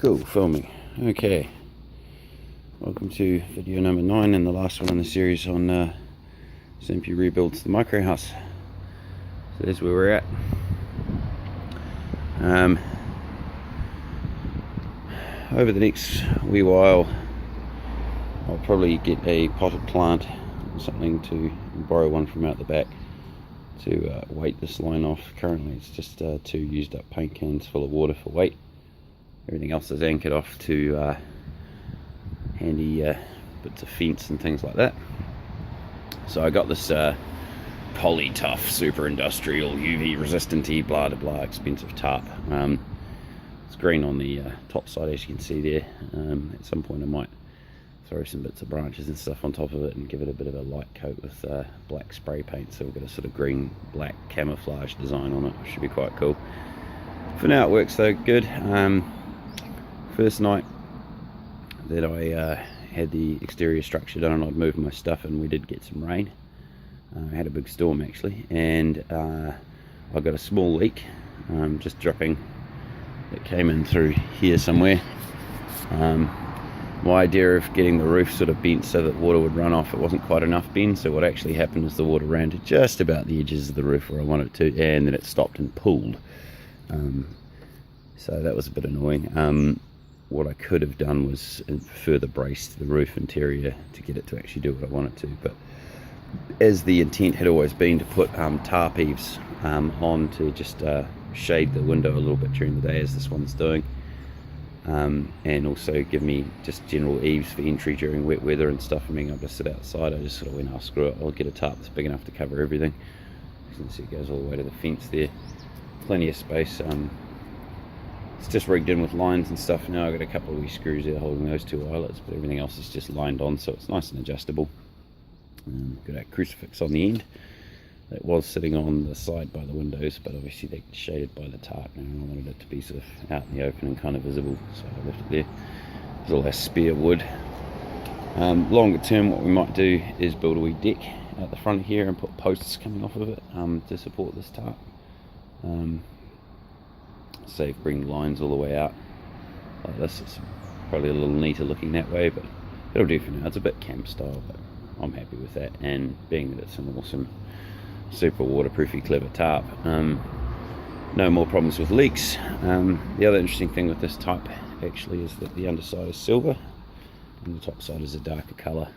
Cool, filming. Okay, welcome to video number 9 and the last one in the series on Sampey rebuilds the micro house. So there's where we're at. Over the next wee while I'll probably get a potted plant or something to borrow one from out the back to weight this line off. Currently it's just 2 used up paint cans full of water for weight. Everything else is anchored off to handy bits of fence and things like that. So I got this poly tough super industrial UV resistant blah blah blah expensive tarp. It's green on the top side, as you can see there. At some point I might throw some bits of branches and stuff on top of it and give it a bit of a light coat with black spray paint, so we've got a sort of green black camouflage design on it, which should be quite cool. For now it works though good. First night that I had the exterior structure done, I'd moved my stuff and we did get some rain. I had a big storm actually, and I got a small leak just dripping that came in through here somewhere. My idea of getting the roof sort of bent so that water would run off, it wasn't quite enough bend, so what actually happened is the water ran to just about the edges of the roof where I wanted it to, and then it stopped and pooled. So that was a bit annoying. What I could have done was further braced the roof interior to get it to actually do what I wanted to, but as the intent had always been to put tarp eaves on to just shade the window a little bit during the day, as this one's doing, and also give me just general eaves for entry during wet weather and stuff and being able to sit outside, I just sort of went, oh screw it, I'll get a tarp that's big enough to cover everything. As you can see, it goes all the way to the fence there, plenty of space. It's just rigged in with lines and stuff now. I've got a couple of wee screws there holding those 2 eyelets, but everything else is just lined on, so it's nice and adjustable. Got a crucifix on the end that was sitting on the side by the windows, but obviously they're shaded by the tarp now, and I wanted it to be sort of out in the open and kind of visible, so I left it there. There's all our spare wood. Longer term, what we might do is build a wee deck out the front here and put posts coming off of it to support this tarp. Save bring lines all the way out like this. It's probably a little neater looking that way, but it'll do for now. It's a bit camp style, but I'm happy with that, and being that it's an awesome super waterproofy clever tarp, no more problems with leaks. The other interesting thing with this type actually is that the underside is silver and the top side is a darker colour.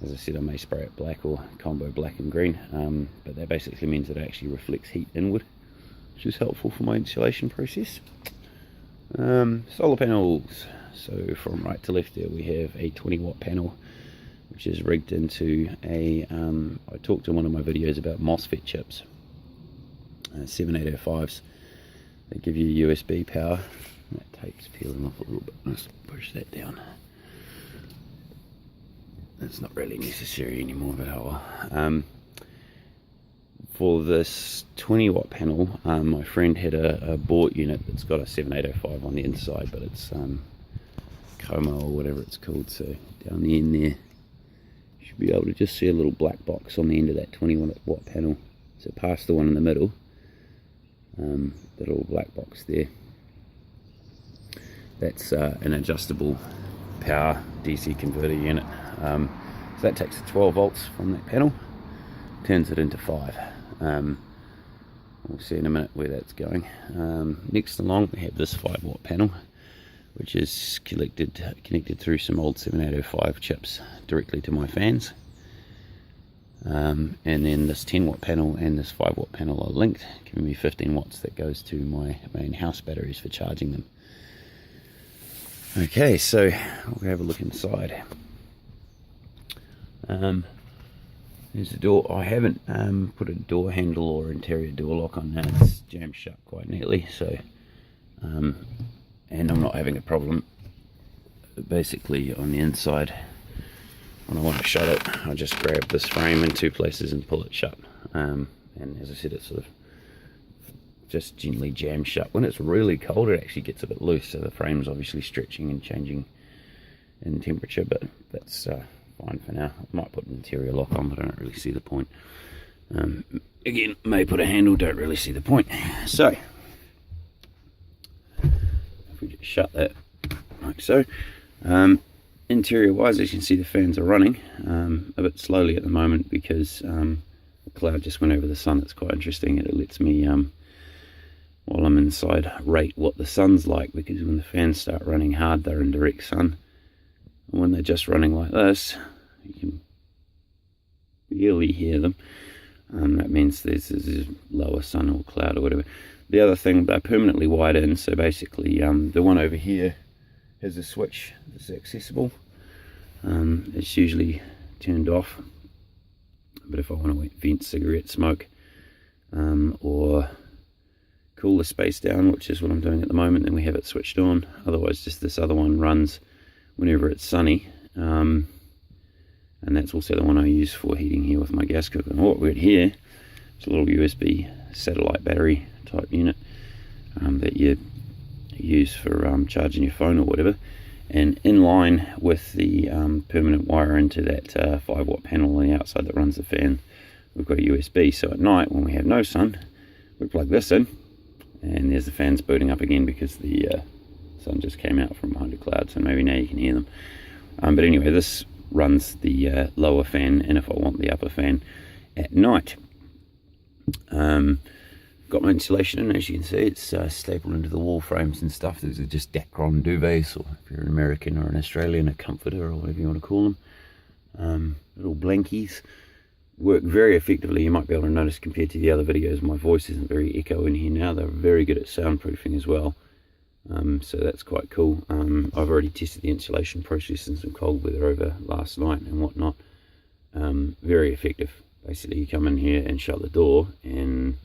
As I said, I may spray it black or combo black and green, but that basically means that it actually reflects heat inward, which is helpful for my insulation process. Solar panels. So from right to left there we have a 20-watt panel, which is rigged into a, I talked in one of my videos about MOSFET chips, 7805s. They give you USB power. That tape's peeling off a little bit. Let's push that down. That's not really necessary anymore, but oh well. For this 20-watt panel, my friend had a board unit that's got a 7805 on the inside, but it's Como or whatever it's called. So down the end there, you should be able to just see a little black box on the end of that 20-watt panel. So past the one in the middle, that little black box there, that's an adjustable power DC converter unit. So that takes the 12 volts from that panel, turns it into 5. We'll see in a minute where that's going. Next along we have this 5-watt panel, which is connected through some old 7805 chips directly to my fans. And then this 10-watt panel and this 5-watt panel are linked, giving me 15 watts that goes to my main house batteries for charging them. Okay, so we'll have a look inside. There's the door. I haven't put a door handle or interior door lock on that. It's jammed shut quite neatly, so and I'm not having a problem. Basically on the inside, when I want to shut it, I just grab this frame in 2 places and pull it shut, and as I said, it's sort of just gently jammed shut. When it's really cold it actually gets a bit loose, so the frame's obviously stretching and changing in temperature, but that's fine for now. I might put an interior lock on, but I don't really see the point. Again, may put a handle, don't really see the point. So if we just shut that like so. Interior wise, as you can see, the fans are running a bit slowly at the moment because the cloud just went over the sun. It's quite interesting. It lets me while I'm inside rate what the sun's like, because when the fans start running hard, they're in direct sun, and when they're just running like this, you can barely hear them. That means there's lower sun or cloud or whatever. The other thing, they're permanently wired in, so basically the one over here has a switch that's accessible. It's usually turned off, but if I want to vent cigarette smoke or cool the space down, which is what I'm doing at the moment, then we have it switched on. Otherwise, just this other one runs whenever it's sunny, and that's also the one I use for heating here with my gas cooker. And what we've got here is a little USB satellite battery type unit that you use for charging your phone or whatever, and in line with the permanent wire into that 5-watt panel on the outside that runs the fan, we've got a USB. So at night when we have no sun, we plug this in, and there's the fans booting up again because the sun just came out from behind a cloud, so maybe now you can hear them. But anyway, this runs the lower fan, and if I want the upper fan at night. Got my insulation in, as you can see. It's stapled into the wall frames and stuff. These are just Dacron duvets, or if you're an American or an Australian, a comforter or whatever you want to call them. Little blankies. Work very effectively. You might be able to notice compared to the other videos, my voice isn't very echo in here now. They're very good at soundproofing as well. So that's quite cool. I've already tested the insulation process in some cold weather over last night and whatnot. Very effective. Basically, you come in here and shut the door, and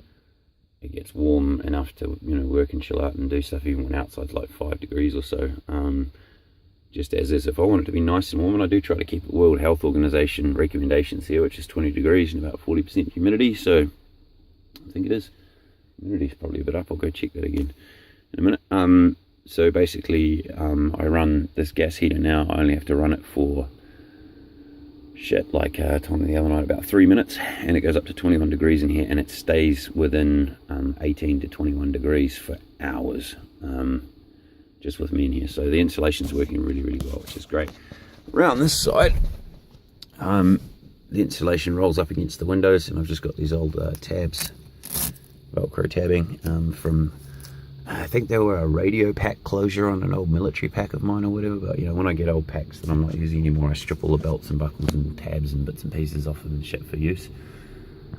it gets warm enough to, you know, work and chill out and do stuff even when outside's like 5 degrees or so. Just as is. If I want it to be nice and warm, and I do try to keep the World Health Organization recommendations here, which is 20 degrees and about 40% humidity, so I think it is. Humidity's probably a bit up. I'll go check that again in a minute. So basically, I run this gas heater now. I only have to run it for like I told me the other night, about 3 minutes, and it goes up to 21 degrees in here, and it stays within 18 to 21 degrees for hours, just with me in here. So the insulation's working really, really well, which is great. Around this side, the insulation rolls up against the windows, and I've just got these old tabs, Velcro tabbing from, I think they were a radio pack closure on an old military pack of mine or whatever. But you know, when I get old packs that I'm not using anymore, I strip all the belts and buckles and tabs and bits and pieces off them and shit for use.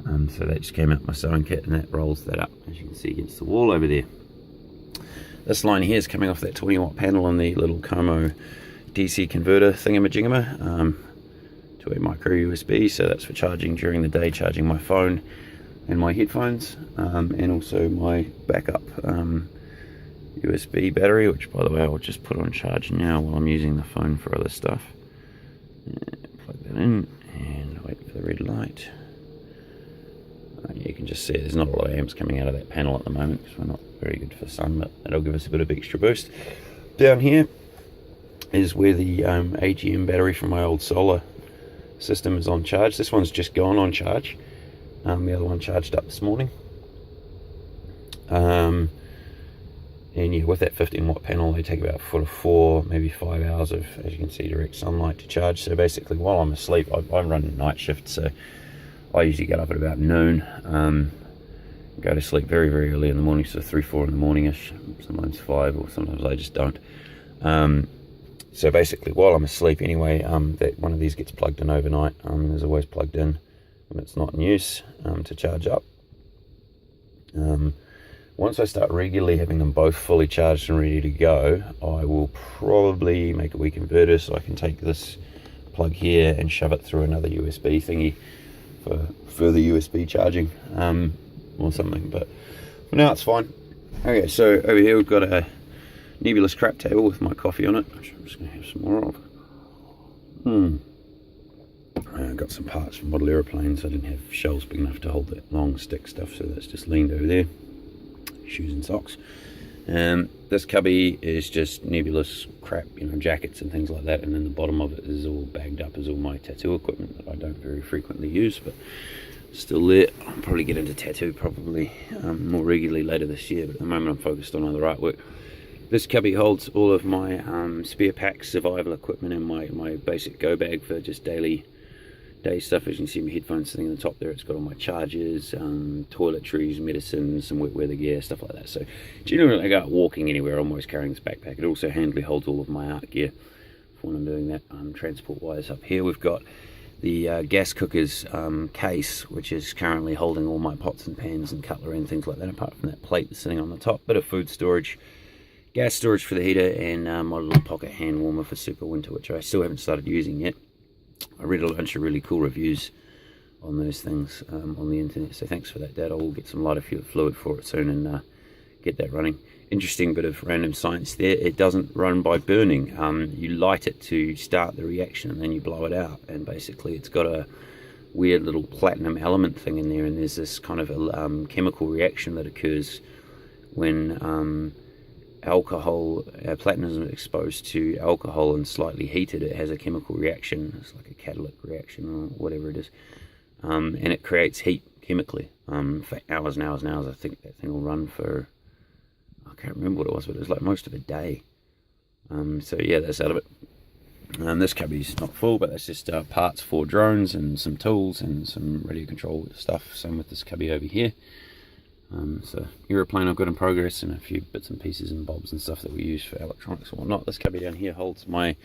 So that just came out my sewing kit, and that rolls that up, as you can see, against the wall over there. This line here is coming off that 20-watt panel on the little Como DC converter thingamajigama to a micro USB. So that's for charging during the day, charging my phone and my headphones, and also my backup USB battery, which by the way I'll just put on charge now while I'm using the phone for other stuff. Plug that in and wait for the red light. You can just see there's not a lot of amps coming out of that panel at the moment because we're not very good for sun, but that'll give us a bit of extra boost. Down here is where the AGM battery from my old solar system is on charge. This one's just gone on charge. The other one charged up this morning. And yeah, with that 15-watt panel, they take about 4, maybe 5 hours of, as you can see, direct sunlight to charge. So basically, while I'm asleep, I run a night shift, so I usually get up at about noon, go to sleep very, very early in the morning, so 3, 4 in the morning-ish, sometimes 5, or sometimes I just don't. So basically, while I'm asleep anyway, that one of these gets plugged in overnight. There's always plugged in when it's not in use to charge up. Once I start regularly having them both fully charged and ready to go, I will probably make a wee converter so I can take this plug here and shove it through another USB thingy for further USB charging or something, but for now it's fine. Okay, so over here we've got a nebulous crap table with my coffee on it, which I'm just going to have some more of. Got some parts from model aeroplanes. I didn't have shelves big enough to hold that long stick stuff, so that's just leaned over there. Shoes and socks. This cubby is just nebulous crap, you know, jackets and things like that, and then the bottom of it is all bagged up as all my tattoo equipment that I don't very frequently use, but still there. I'll probably get into tattoo more regularly later this year, but at the moment I'm focused on other artwork. This cubby holds all of my spare pack survival equipment and my basic go bag for just day stuff. As you can see, my headphones sitting on the top there. It's got all my chargers, toiletries, medicines, some wet weather gear, stuff like that. So generally I go out walking anywhere, I'm always carrying this backpack. It also handily holds all of my art gear for when I'm doing that. Transport wise, up here we've got the gas cookers case, which is currently holding all my pots and pans and cutlery and things like that, apart from that plate that's sitting on the top. Bit of food storage, gas storage for the heater, and my little pocket hand warmer for super winter, which I still haven't started using yet. I read a bunch of really cool reviews on those things on the internet, so thanks for that, Dad. I will get some lighter fluid for it soon and get that running. Interesting bit of random science there. It doesn't run by burning. You light it to start the reaction and then you blow it out, and basically it's got a weird little platinum element thing in there, and there's this kind of a chemical reaction that occurs when platinum is exposed to alcohol and slightly heated. It has a chemical reaction. It's like a catalytic reaction or whatever it is, and it creates heat chemically for hours and hours and hours. I think that thing will run for, I can't remember what it was, but it was like most of a day. So yeah, that's out of it. This cubby's not full, but that's just parts for drones and some tools and some radio control stuff. Same with this cubby over here. So aeroplane I've got in progress, and a few bits and pieces and bobs and stuff that we use for electronics and whatnot. This cubby down here holds my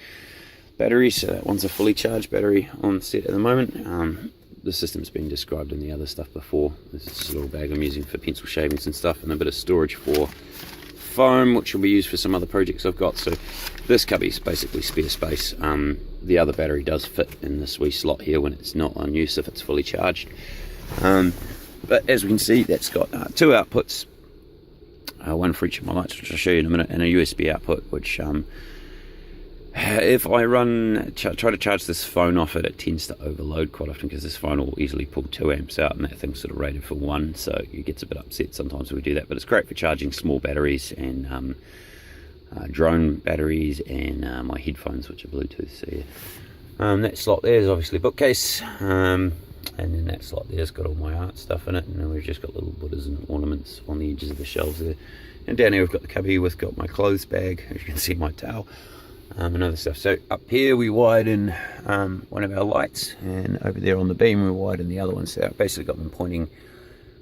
batteries, so that one's a fully charged battery on set at the moment. The system's been described in the other stuff before. This is a little bag I'm using for pencil shavings and stuff, and a bit of storage for foam, which will be used for some other projects I've got. So this cubby's basically spare space. The other battery does fit in this wee slot here when it's not on use, if it's fully charged. But as we can see, that's got two outputs, one for each of my lights, which I'll show you in a minute, and a USB output, which if I try to charge this phone off it tends to overload quite often, because this phone will easily pull 2 amps out, and that thing's sort of rated for 1, so it gets a bit upset sometimes when we do that. But it's great for charging small batteries and drone batteries and my headphones, which are Bluetooth. So yeah, that slot there is obviously a bookcase, and then that slot there's got all my art stuff in it, and then we've just got little Buddhas and ornaments on the edges of the shelves there. And down here we've got the cubby with got my clothes bag, as you can see, my towel, and other stuff. So up here we wired in one of our lights, and over there on the beam we wired in the other one. So I've basically got them pointing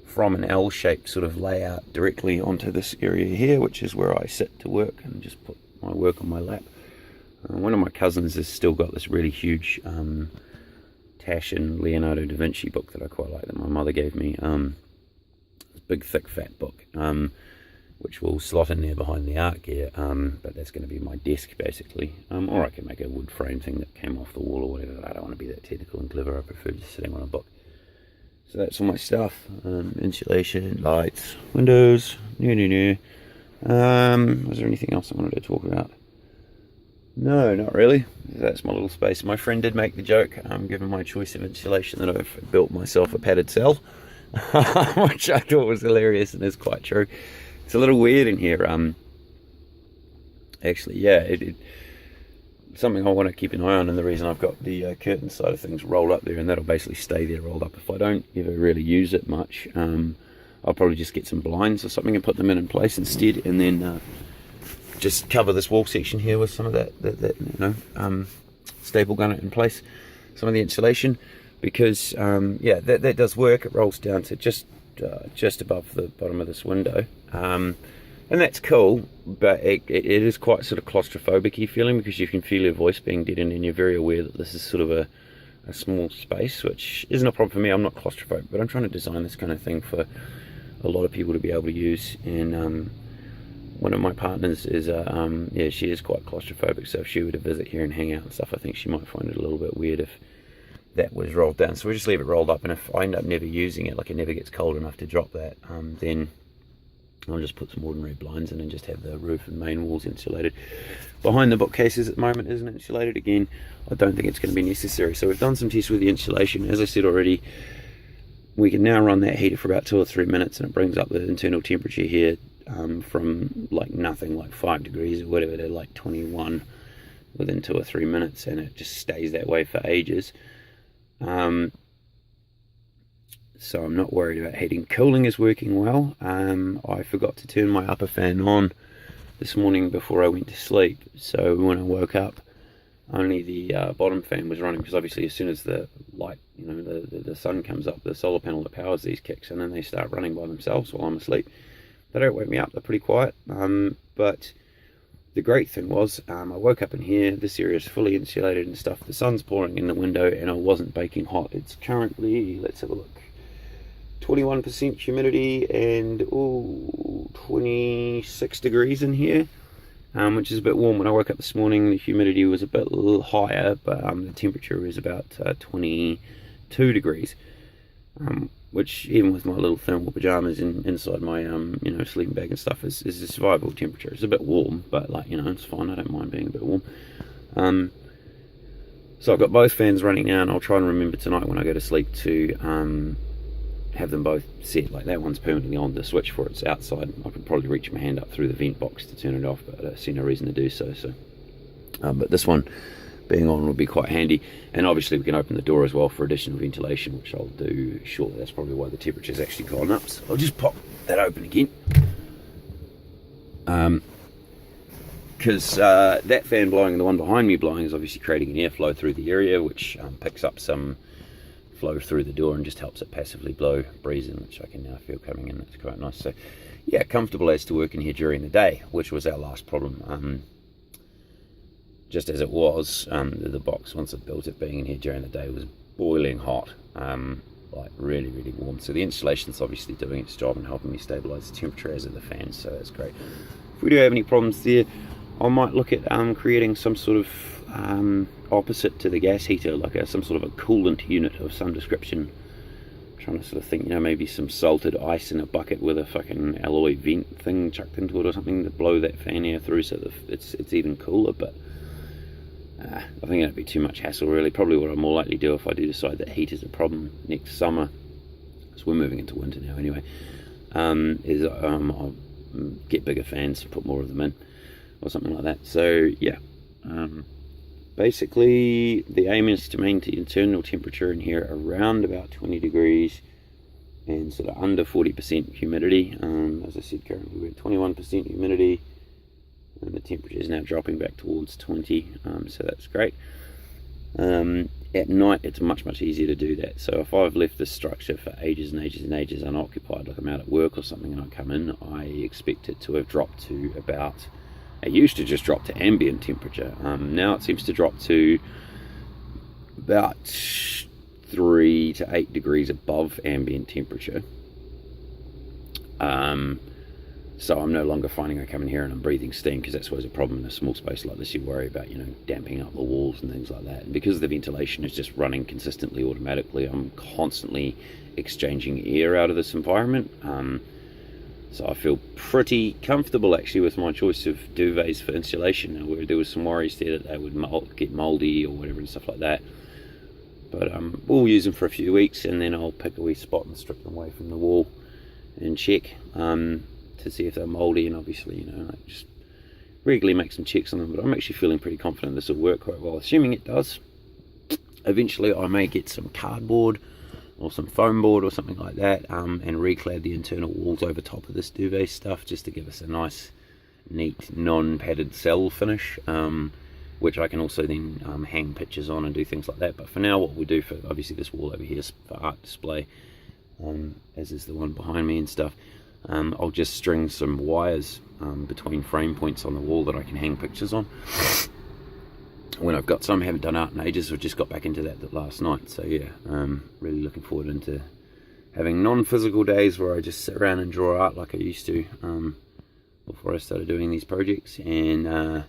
from an L-shaped sort of layout directly onto this area here, which is where I sit to work and just put my work on my lap. One of my cousins has still got this really huge Tash and Leonardo da Vinci book that I quite like, that my mother gave me. This big thick fat book, which will slot in there behind the art gear, but that's going to be my desk basically, or I can make a wood frame thing that came off the wall or whatever. I don't want to be that technical and clever. I prefer just sitting on a book. So that's all my stuff. Insulation, lights, windows, was there anything else I wanted to talk about? No, not really. That's my little space. My friend did make the joke, given my choice of insulation, that I've built myself a padded cell, which I thought was hilarious and is quite true. It's a little weird in here. Actually, yeah, something I want to keep an eye on, and the reason I've got the curtain side of things rolled up there, and that'll basically stay there rolled up. If I don't ever really use it much, I'll probably just get some blinds or something and put them in place instead, and then just cover this wall section here with some of that staple gun it in place, some of the insulation, because yeah, that does work. It rolls down to just above the bottom of this window, and that's cool, but it is quite sort of claustrophobic-y feeling, because you can feel your voice being deadened, and you're very aware that this is sort of a small space, which isn't a problem for me. I'm not claustrophobic, but I'm trying to design this kind of thing for a lot of people to be able to use. And one of my partners is yeah, she is quite claustrophobic, so if she were to visit here and hang out and stuff, I think she might find it a little bit weird if that was rolled down. So we just leave it rolled up, and if I end up never using it, like it never gets cold enough to drop that, then I'll just put some ordinary blinds in and just have the roof and main walls insulated. Behind the bookcases at the moment isn't insulated. Again, I don't think it's going to be necessary. So we've done some tests with the insulation. As I said already, we can now run that heater for about 2 or 3 minutes, and it brings up the internal temperature here from like nothing, like 5 degrees or whatever, to like 21 within 2 or 3 minutes, and it just stays that way for ages. So I'm not worried about heating. Cooling is working well. I forgot to turn my upper fan on this morning before I went to sleep, so when I woke up only the bottom fan was running, because obviously as soon as the light, the sun comes up, the solar panel that powers these kicks in and they start running by themselves while I'm asleep. They don't wake me up, they're pretty quiet. But the great thing was, I woke up in here, this area is fully insulated and stuff, the sun's pouring in the window and I wasn't baking hot. It's currently, let's have a look, 21% humidity and 26 degrees in here. Which is a bit warm. When I woke up this morning, the humidity was a bit higher, but the temperature was about 22 degrees, which even with my little thermal pajamas inside my sleeping bag and stuff is a survivable temperature. It's a bit warm, but it's fine. I don't mind being a bit warm. So I've got both fans running now, and I'll try and remember tonight when I go to sleep to have them both set. Like that one's permanently on, the switch for it's outside. I could probably reach my hand up through the vent box to turn it off, but I see no reason to do so. But this one being on would be quite handy, and obviously we can open the door as well for additional ventilation, which I'll do shortly. That's probably why the temperature's actually gone up, so I'll just pop that open again, because that fan blowing and the one behind me blowing is obviously creating an airflow through the area, which picks up some flow through the door and just helps it passively blow breeze in, which I can now feel coming in. It's quite nice. So yeah, comfortable as to work in here during the day, which was our last problem. Just as it was, the box, once it built it, being in here during the day was boiling hot, like really warm. So the insulation's obviously doing its job and helping me stabilize the temperature, as are the fans, so that's great. If we do have any problems there, I might look at creating some sort of opposite to the gas heater, like some sort of a coolant unit of some description. I'm trying to sort of think, maybe some salted ice in a bucket with a fucking alloy vent thing chucked into it or something to blow that fan air through so that it's even cooler. But I think that'd be too much hassle really. Probably what I'm more likely to do if I do decide that heat is a problem next summer, because we're moving into winter now anyway, is I'll get bigger fans, put more of them in or something like that. So yeah, basically the aim is to maintain internal temperature in here around about 20 degrees and sort of under 40% humidity. As I said, currently we're at 21% humidity and the temperature is now dropping back towards 20, so that's great. At night it's much easier to do that. So if I've left this structure for ages and ages and ages unoccupied, like I'm out at work or something and I come in, I expect it to have dropped to about, it used to just drop to ambient temperature. Now it seems to drop to about 3 to 8 degrees above ambient temperature. So I'm no longer finding I come in here and I'm breathing steam, because that's always a problem in a small space like this. You worry about, damping up the walls and things like that. And because the ventilation is just running consistently automatically, I'm constantly exchanging air out of this environment. So I feel pretty comfortable actually with my choice of duvets for insulation. Now, where there was some worries there that they would get mouldy or whatever and stuff like that. But we'll use them for a few weeks and then I'll pick a wee spot and strip them away from the wall and check to see if they're mouldy, and obviously, just regularly make some checks on them. But I'm actually feeling pretty confident this will work quite well, assuming it does. Eventually I may get some cardboard or some foam board or something like that, and reclad the internal walls over top of this duvet stuff, just to give us a nice, neat, non-padded cell finish, which I can also then hang pictures on and do things like that. But for now, what we'll do for, obviously this wall over here is for art display, as is the one behind me and stuff. I'll just string some wires between frame points on the wall that I can hang pictures on. When I've got some, haven't done art in ages, I've just got back into that last night. So yeah, really looking forward into having non-physical days where I just sit around and draw art like I used to before I started doing these projects. And then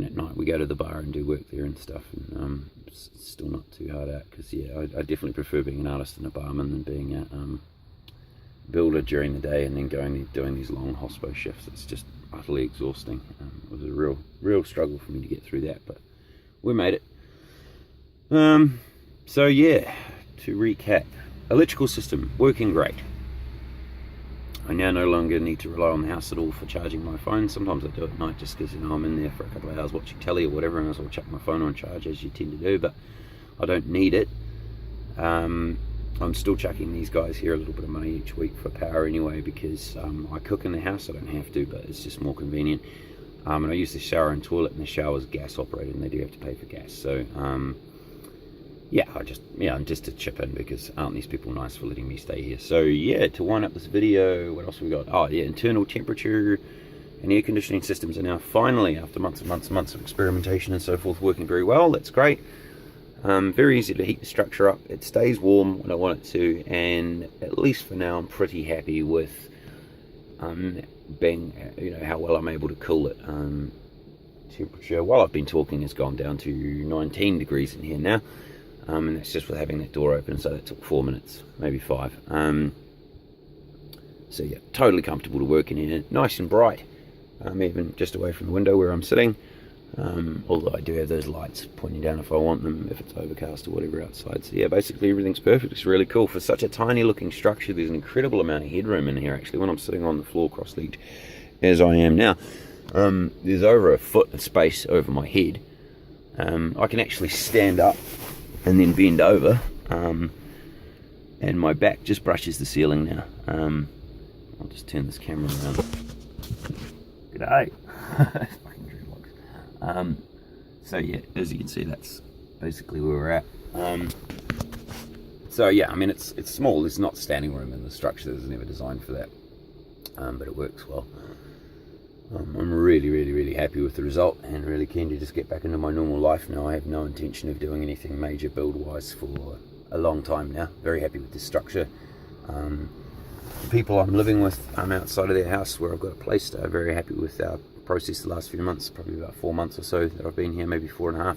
at night we go to the bar and do work there and stuff. And it's still not too hard out, because yeah, I definitely prefer being an artist and a barman than being a builder during the day and then doing these long hospo shifts. It's just utterly exhausting. It was a real struggle for me to get through that, but we made it. So yeah, to recap, electrical system working great. I now no longer need to rely on the house at all for charging my phone. Sometimes I do at night just because I'm in there for a couple of hours watching telly or whatever, and I'll chuck my phone on charge, as you tend to do, but I don't need it. I'm still chucking these guys here a little bit of money each week for power anyway, because I cook in the house. I don't have to, but it's just more convenient. And I use the shower and toilet, and the shower's gas operated, and they do have to pay for gas. So yeah, just to chip in, because aren't these people nice for letting me stay here. So yeah, to wind up this video, what else have we got? Oh yeah, internal temperature and air conditioning systems are now finally, after months and months and months of experimentation and so forth, working very well. That's great. Very easy to heat the structure up. It stays warm when I want it to, and at least for now I'm pretty happy with how well I'm able to cool it. Temperature, while I've been talking, has gone down to 19 degrees in here now, and that's just with having that door open, so that took 4 minutes, maybe 5. So yeah, totally comfortable to work in here, nice and bright, even just away from the window where I'm sitting. Although I do have those lights pointing down if I want them, if it's overcast or whatever outside. So yeah, basically everything's perfect. It's really cool. For such a tiny looking structure, there's an incredible amount of headroom in here actually. When I'm sitting on the floor cross-legged as I am now, there's over a foot of space over my head. I can actually stand up and then bend over, and my back just brushes the ceiling now. I'll just turn this camera around. G'day. So yeah, as you can see, that's basically where we're at. So yeah, I mean, it's small. There's not standing room in the structure. It was never designed for that, but it works well. I'm really happy with the result, and really keen to just get back into my normal life now. I have no intention of doing anything major build wise for a long time now. Very happy with this structure. The people I'm living with, I'm outside of their house where I've got a place. Very happy with our process the last few months, probably about 4 months or so that I've been here, maybe 4.5.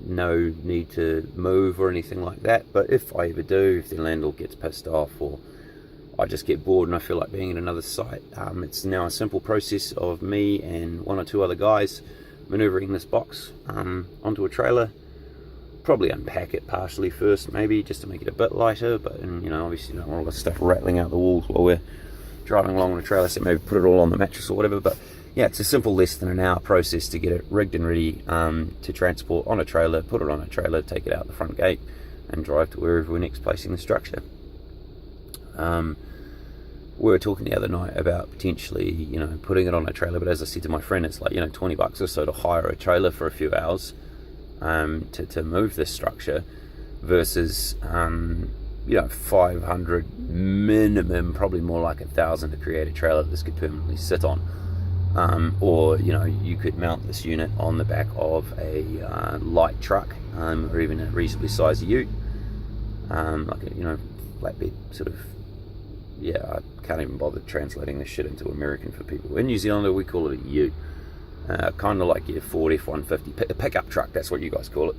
No need to move or anything like that, but if I ever do, if the landlord gets pissed off, or I just get bored and I feel like being at another site, it's now a simple process of me and 1 or 2 other guys maneuvering this box onto a trailer. Probably unpack it partially first, maybe just to make it a bit lighter, but obviously you don't want all the stuff rattling out the walls while we're driving along on a trailer, so maybe put it all on the mattress or whatever. But yeah, it's a simple less than an hour process to get it rigged and ready to transport on a trailer, put it on a trailer, take it out the front gate and drive to wherever we're next placing the structure. We were talking the other night about potentially putting it on a trailer, but as I said to my friend, it's like $20 or so to hire a trailer for a few hours to move this structure, versus 500 minimum, probably more like 1,000 to create a trailer that this could permanently sit on. Or you could mount this unit on the back of a light truck, or even a reasonably sized ute, like a flatbed sort of. Yeah, I can't even bother translating this shit into American for people. In New Zealand, we call it a ute, kind of like your Ford F-150, a pickup truck. That's what you guys call it.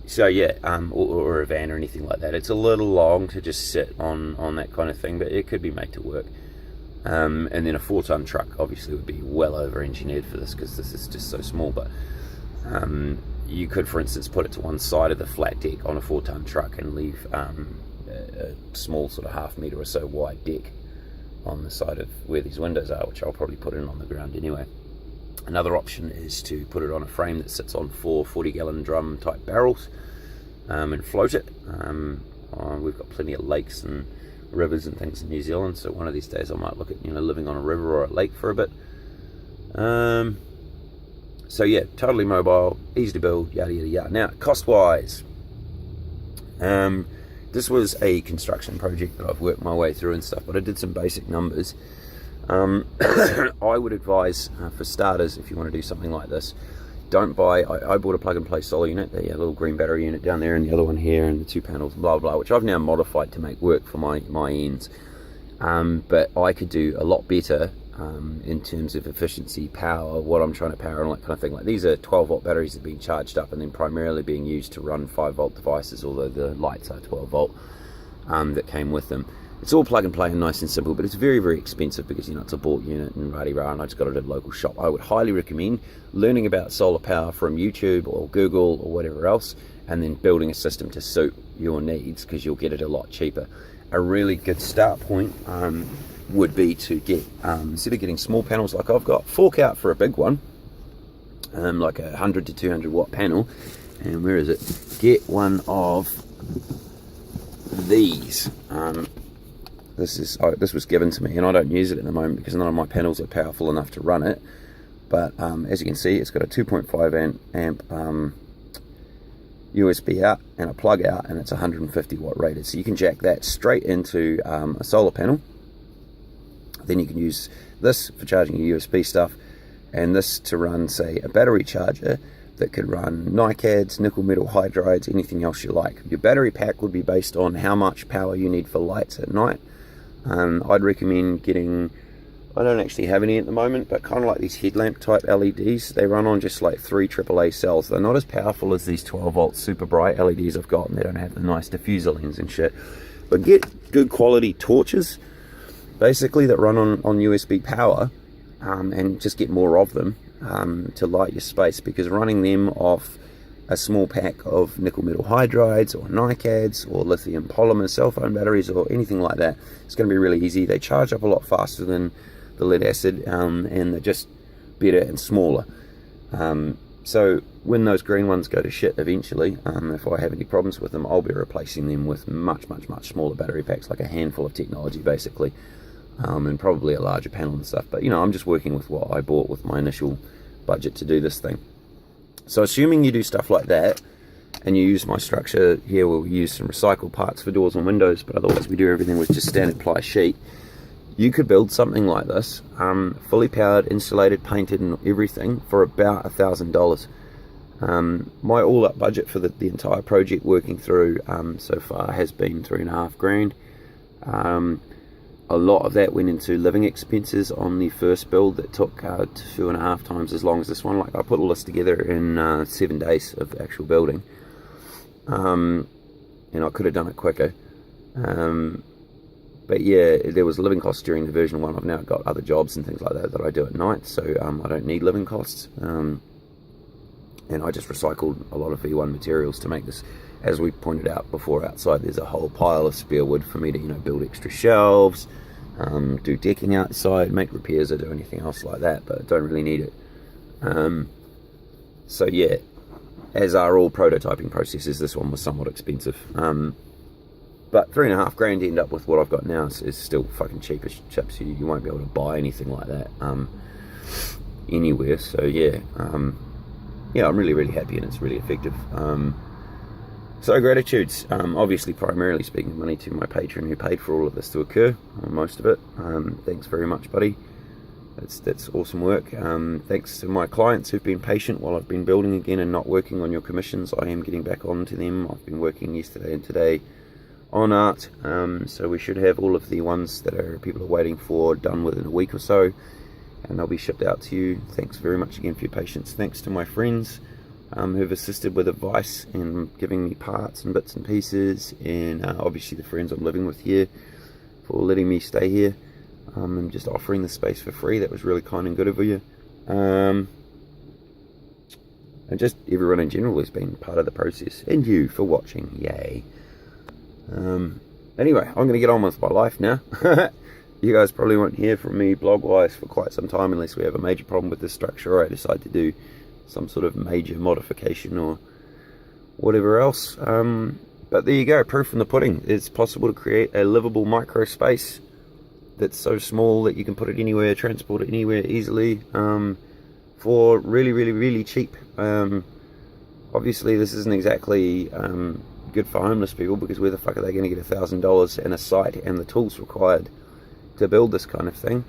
So yeah, or a van or anything like that. It's a little long to just sit on that kind of thing, but it could be made to work. And then a 4-ton truck obviously would be well over engineered for this, because this is just so small. But you could, for instance, put it to one side of the flat deck on a 4-ton truck and leave a small sort of 1/2 meter or so wide deck on the side of where these windows are, which I'll probably put in on the ground anyway. Another option is to put it on a frame that sits on 4 40-gallon drum type barrels, and float it. We've got plenty of lakes and rivers and things in New Zealand, so one of these days I might look at living on a river or a lake for a bit. So yeah, totally mobile, easy to build, yada yada yada. Now, cost wise, this was a construction project that I've worked my way through and stuff, but I did some basic numbers. I would advise, for starters, if you want to do something like this, don't buy. I bought a plug and play solar unit, the little green battery unit down there, and the other one here, and the 2 panels, blah blah, which I've now modified to make work for my ends. But I could do a lot better in terms of efficiency, power, what I'm trying to power, and that kind of thing. Like, these are 12-volt batteries that are being charged up and then primarily being used to run 5-volt devices, although the lights are 12-volt that came with them. It's all plug and play and nice and simple, but it's very, very expensive because, it's a bought unit and rah-de-rah, and I just got it at a local shop. I would highly recommend learning about solar power from YouTube or Google or whatever else, and then building a system to suit your needs, because you'll get it a lot cheaper. A really good start point would be to get, instead of getting small panels like I've got, fork out for a big one, like a 100 to 200 watt panel, and where is it? Get one of these. This was given to me, and I don't use it at the moment because none of my panels are powerful enough to run it. But as you can see, it's got a 2.5 amp USB out and a plug out, and it's 150 watt rated. So you can jack that straight into a solar panel. Then you can use this for charging your USB stuff, and this to run, say, a battery charger that could run NiCads, nickel metal hydrides, anything else you like. Your battery pack would be based on how much power you need for lights at night. I'd recommend getting, I don't actually have any at the moment, but kind of like these headlamp type LEDs. They run on just like 3 AAA cells. They're not as powerful as these 12 volt super bright LEDs I've got, and they don't have the nice diffuser lens and shit. But get good quality torches, basically, that run on USB power, and just get more of them to light your space, because running them off a small pack of nickel metal hydrides or NiCads or lithium polymer cell phone batteries or anything like that, it's going to be really easy. They charge up a lot faster than the lead acid, and they're just better and smaller. So when those green ones go to shit eventually, if I have any problems with them, I'll be replacing them with much smaller battery packs, like a handful of technology basically, and probably a larger panel and stuff. But you know, I'm just working with what I bought with my initial budget to do this thing. So assuming you do stuff like that, and you use my structure here where we use some recycled parts for doors and windows, but otherwise we do everything with just standard ply sheet, you could build something like this, fully powered, insulated, painted and everything, for about $1,000. My all-up budget for the entire project working through so far has been $3,500. A lot of that went into living expenses on the first build that took 2.5 times as long as this one. Like, I put all this together in 7 days of actual building, and I could have done it quicker. But yeah, there was living costs during the version 1. I've now got other jobs and things like that I do at night, so I don't need living costs. And I just recycled a lot of V1 materials to make this. As we pointed out before, outside there's a whole pile of spare wood for me to, you know, build extra shelves, do decking outside, make repairs, or do anything else like that, but I don't really need it. So yeah, as are all prototyping processes, this one was somewhat expensive. But $3,500 to end up with what I've got now is still fucking cheap as chips. You won't be able to buy anything like that anywhere. So yeah, yeah, I'm really happy, and it's really effective. So gratitudes, obviously primarily speaking money to my patron who paid for all of this to occur, most of it. Thanks very much, buddy. That's awesome work. Thanks to my clients who've been patient while I've been building again and not working on your commissions. I am getting back on to them. I've been working yesterday and today on art, so we should have all of the ones that people are waiting for done within a week or so, and they'll be shipped out to you. Thanks very much again for your patience. Thanks to my friends who've assisted with advice and giving me parts and bits and pieces, and obviously the friends I'm living with here for letting me stay here, and just offering the space for free. That was really kind and good of you. And just everyone in general has been part of the process, and you for watching. Yay. Anyway, I'm going to get on with my life now. You guys probably won't hear from me blog wise for quite some time, unless we have a major problem with this structure, or I decide to do some sort of major modification or whatever else. But there you go, proof in the pudding. It's possible to create a livable micro space that's so small that you can put it anywhere, transport it anywhere easily, for really cheap. Obviously this isn't exactly good for homeless people, because where the fuck are they going to get $1,000 and a site and the tools required to build this kind of thing?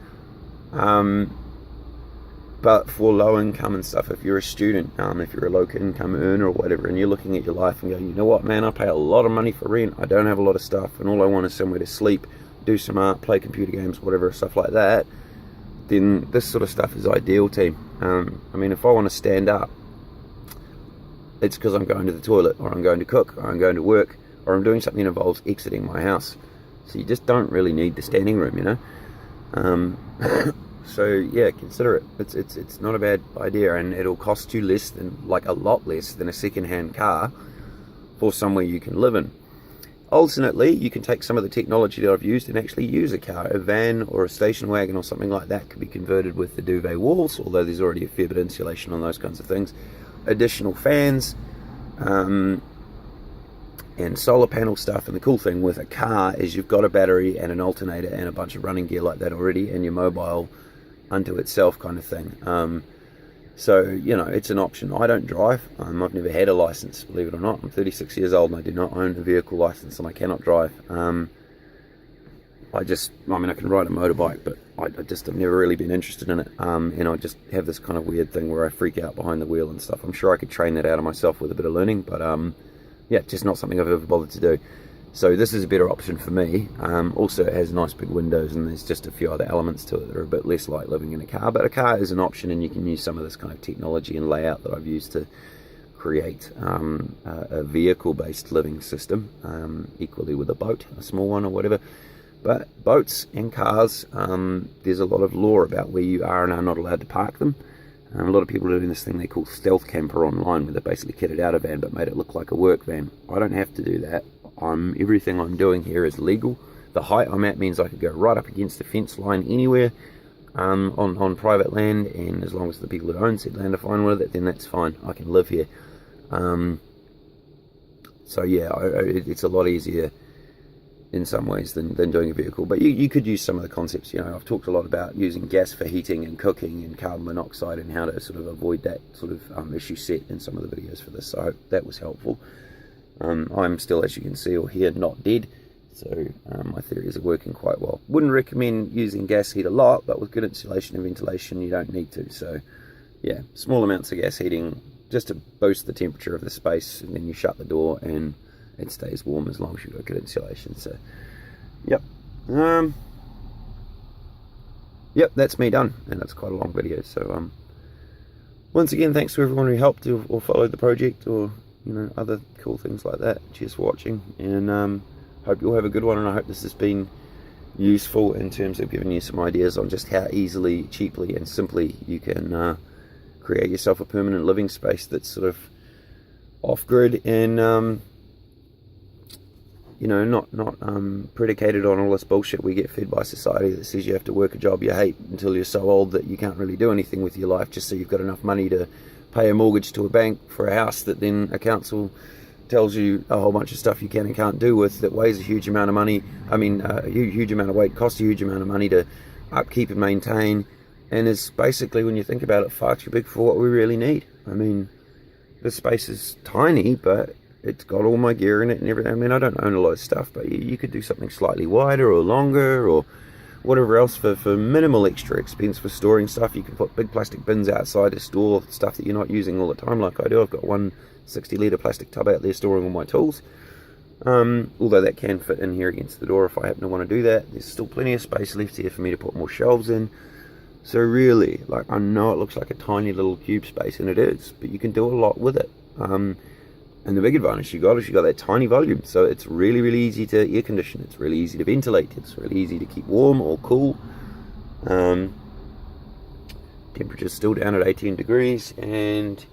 But for low income and stuff, if you're a student, if you're a low income earner or whatever, and you're looking at your life and going, you know what, man, I pay a lot of money for rent, I don't have a lot of stuff, and all I want is somewhere to sleep, do some art, play computer games, whatever, stuff like that, then this sort of stuff is ideal, team. I mean, if I want to stand up, it's because I'm going to the toilet, or I'm going to cook, or I'm going to work, or I'm doing something that involves exiting my house. So you just don't really need the standing room, you know. So yeah, consider it. It's not a bad idea, and it'll cost you less than, like a lot less than a second-hand car for somewhere you can live in. Ultimately, you can take some of the technology that I've used and actually use a car. A van or a station wagon or something like that could be converted with the duvet walls, although there's already a fair bit of insulation on those kinds of things. Additional fans, and and solar panel stuff. And the cool thing with a car is you've got a battery and an alternator and a bunch of running gear like that already, and you're mobile unto itself kind of thing. So, you know, it's an option. I don't drive. I've never had a license, believe it or not. I'm 36 years old and I do not own a vehicle license, and I cannot drive. I can ride a motorbike, but I've never really been interested in it. And I just have this kind of weird thing where I freak out behind the wheel and stuff. I'm sure I could train that out of myself with a bit of learning, but yeah, just not something I've ever bothered to do. So this is a better option for me. Also, it has nice big windows, and there's just a few other elements to it that are a bit less like living in a car. But a car is an option, and you can use some of this kind of technology and layout that I've used to create a vehicle-based living system, equally with a boat, a small one or whatever. But boats and cars, there's a lot of law about where you are and are not allowed to park them. A lot of people are doing this thing they call stealth camper online, where they basically kitted out a van but made it look like a work van. I don't have to do that. Everything I'm doing here is legal. The height I'm at means I could go right up against the fence line anywhere on private land, and as long as the people that own said land are fine with it, then that's fine. I can live here. So yeah, it's a lot easier in some ways than doing a vehicle. But you could use some of the concepts. You know, I've talked a lot about using gas for heating and cooking and carbon monoxide, and how to sort of avoid that sort of issue set in some of the videos for this. So I hope that was helpful. I'm still, as you can see or hear, not dead, so my theories are working quite well. Wouldn't recommend using gas heat a lot, but with good insulation and ventilation you don't need to. So yeah, small amounts of gas heating just to boost the temperature of the space, and then you shut the door and it stays warm as long as you've got good insulation. So yep, that's me done, and that's quite a long video. So once again, thanks to everyone who helped or followed the project, or you know, other cool things like that. Cheers for watching, and hope you'll have a good one, and I hope this has been useful in terms of giving you some ideas on just how easily, cheaply and simply you can create yourself a permanent living space that's sort of off-grid and you know, not predicated on all this bullshit we get fed by society that says you have to work a job you hate until you're so old that you can't really do anything with your life, just so you've got enough money to pay a mortgage to a bank for a house that then a council tells you a whole bunch of stuff you can and can't do with, that weighs a huge amount of money. I mean, a huge amount of weight, costs a huge amount of money to upkeep and maintain, and is basically, when you think about it, far too big for what we really need. I mean, this space is tiny, but it's got all my gear in it and everything. I mean, I don't own a lot of stuff, but you could do something slightly wider or longer or whatever else for minimal extra expense for storing stuff. You can put big plastic bins outside to store stuff that you're not using all the time, like I do. I've got one 60-litre plastic tub out there storing all my tools. Although that can fit in here against the door if I happen to want to do that. There's still plenty of space left here for me to put more shelves in. So really, like, I know it looks like a tiny little cube space, and it is, but you can do a lot with it. And the big advantage you got is you got that tiny volume, so it's really, really easy to air condition. It's really easy to ventilate. It's really easy to keep warm or cool. Temperature's still down at 18 degrees, and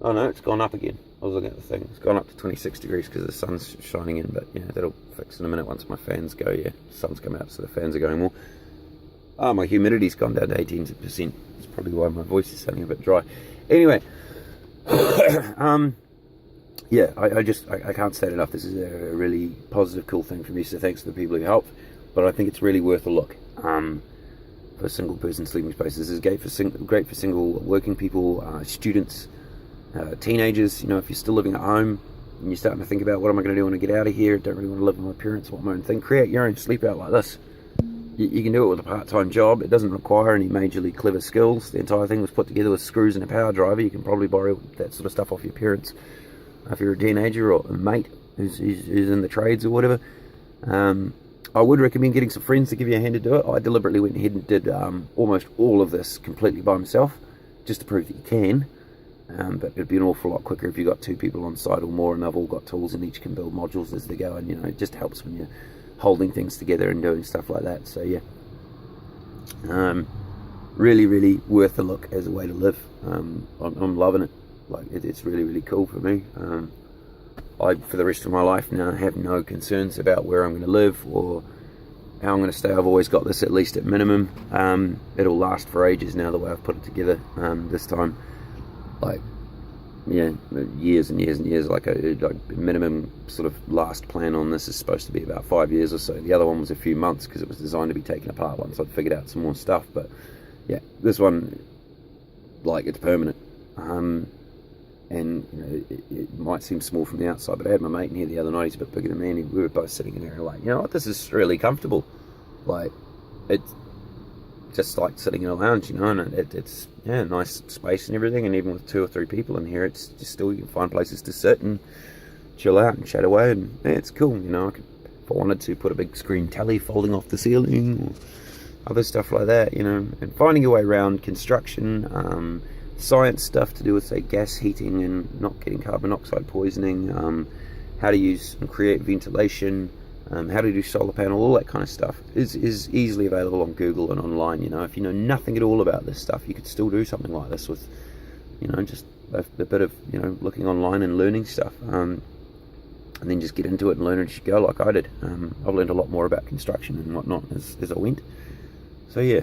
oh no, it's gone up again. I was looking at the thing. It's gone up to 26 degrees because the sun's shining in, but yeah, that'll fix in a minute once my fans go. Yeah, the sun's come out, so the fans are going more. Oh, my humidity's gone down to 18%. That's probably why my voice is sounding a bit dry. Anyway, yeah, I can't say it enough. This is a really positive, cool thing for me, so thanks to the people who helped. But I think it's really worth a look for single person sleeping spaces. This is great for single working people, students, teenagers. You know, if you're still living at home and you're starting to think about, what am I going to do when I get out of here? Don't really want to live with my parents. I want my own thing. Create your own sleep out like this. You can do it with a part-time job. It doesn't require any majorly clever skills. The entire thing was put together with screws and a power driver. You can probably borrow that sort of stuff off your parents if you're a teenager or a mate who's in the trades or whatever. I would recommend getting some friends to give you a hand to do it. I deliberately went ahead and did almost all of this completely by myself, just to prove that you can. But it'd be an awful lot quicker if you got two people on site or more, and they've all got tools and each can build modules as they go. And you know, it just helps when you're holding things together and doing stuff like that. So yeah, really, really worth a look as a way to live. I'm loving it. Like, it's really, really cool for me. I, for the rest of my life now, have no concerns about where I'm going to live or how I'm going to stay. I've always got this at least at minimum. It'll last for ages now, the way I've put it together this time. Like, years and years and years. Like minimum sort of last plan on this is supposed to be about 5 years or so. The other one was a few months because it was designed to be taken apart once I'd figured out some more stuff. But yeah, this one, like, it's permanent. And you know, it might seem small from the outside, but I had my mate in here the other night. He's a bit bigger than me, and we were both sitting in there and like, you know what, this is really comfortable. Like, it's just like sitting in a lounge, you know, and it's nice space and everything. And even with 2 or 3 people in here, it's just still, you can find places to sit and chill out and chat away, and yeah, it's cool. You know, if I wanted to put a big screen telly folding off the ceiling or other stuff like that, you know, and finding your way around construction, science stuff to do with, say, gas heating and not getting carbon dioxide poisoning, how to use and create ventilation, how to do solar panel, all that kind of stuff is easily available on Google and online. You know, if you know nothing at all about this stuff, you could still do something like this with, you know, just a bit of, you know, looking online and learning stuff, and then just get into it and learn as you go, like I did. I've learned a lot more about construction and whatnot as I went. So yeah,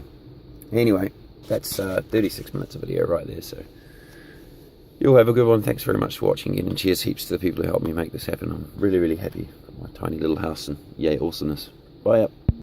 anyway, that's 36 minutes of video right there. So you'll have a good one. Thanks very much for watching again, and cheers heaps to the people who helped me make this happen. I'm really, really happy for my tiny little house, and yay awesomeness. Bye up.